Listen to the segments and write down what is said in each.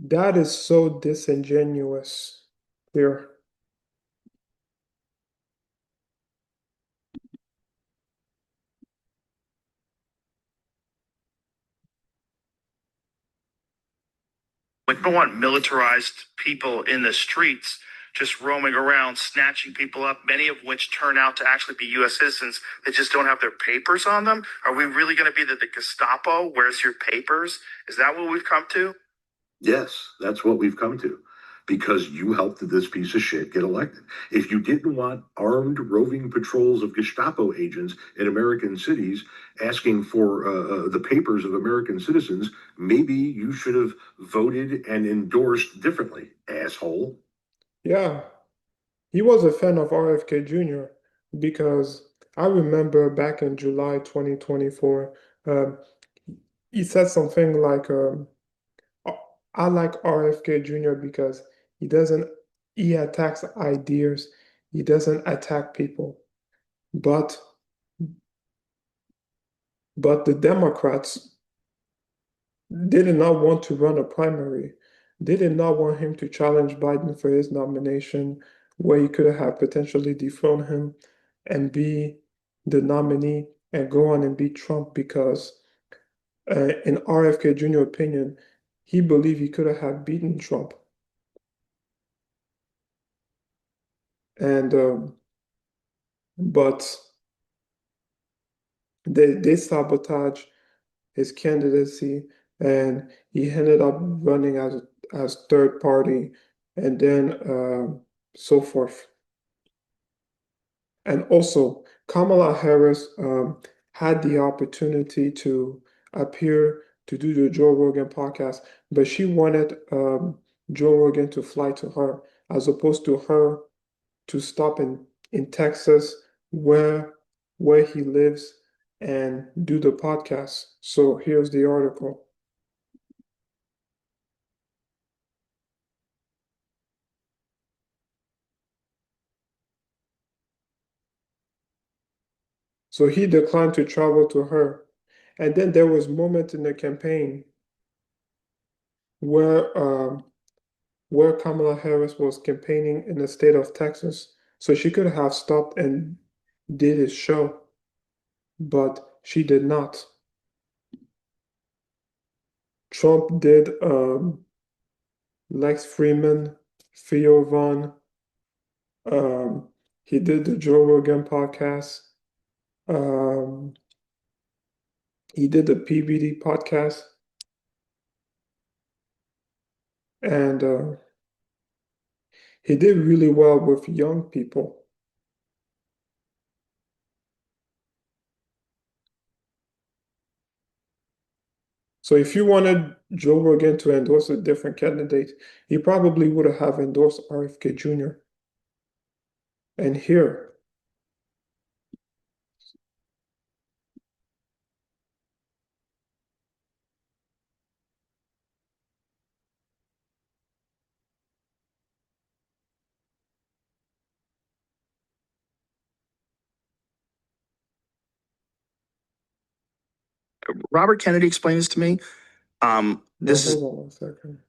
That is so disingenuous here. We don't want militarized people in the streets just roaming around, snatching people up, many of which turn out to actually be U.S. citizens that just don't have their papers on them. Are we really going to be the Gestapo? Where's your papers? Is that what we've come to? Yes, that's what we've come to because you helped this piece of shit get elected. If you didn't want armed roving patrols of Gestapo agents in American cities asking for the papers of American citizens, maybe you should have voted and endorsed differently, asshole. Yeah, he was a fan of RFK Jr. because I remember back in July 2024, um, he said something like, I like RFK Jr. because he doesn't, he attacks ideas, he doesn't attack people. But the Democrats, they did not want to run a primary. They did not want him to challenge Biden for his nomination, where he could have potentially dethroned him and be the nominee and go on and beat Trump because, in RFK Jr. opinion, he believed he could have beaten Trump. And but they sabotage his candidacy, and he ended up running as third party, and then so forth. And also, Kamala Harris had the opportunity to appear to do the Joe Rogan podcast, but she wanted Joe Rogan to fly to her, as opposed to her to stop in Texas, where he lives, and do the podcast. So here's the article. So he declined to travel to her. And then there was moment in the campaign where where Kamala Harris was campaigning in the state of Texas. So she could have stopped and did his show, but she did not. Trump did Lex Freeman, Theo Vaughn. He did the Joe Rogan podcast. Um, he did the PBD podcast, and he did really well with young people. So if you wanted Joe Rogan to endorse a different candidate, he probably would have endorsed RFK Jr. And here, Robert Kennedy explains to me. This is hold on 1 second.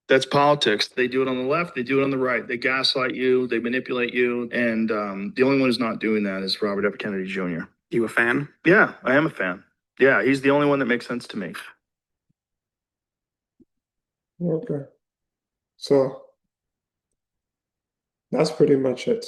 That's politics. They do it on the left. They do it on the right. They gaslight you. They manipulate you. And the only one who's not doing that is Robert F. Kennedy Jr. You a fan? Yeah, I am a fan. Yeah, he's the only one that makes sense to me. Okay. So that's pretty much it.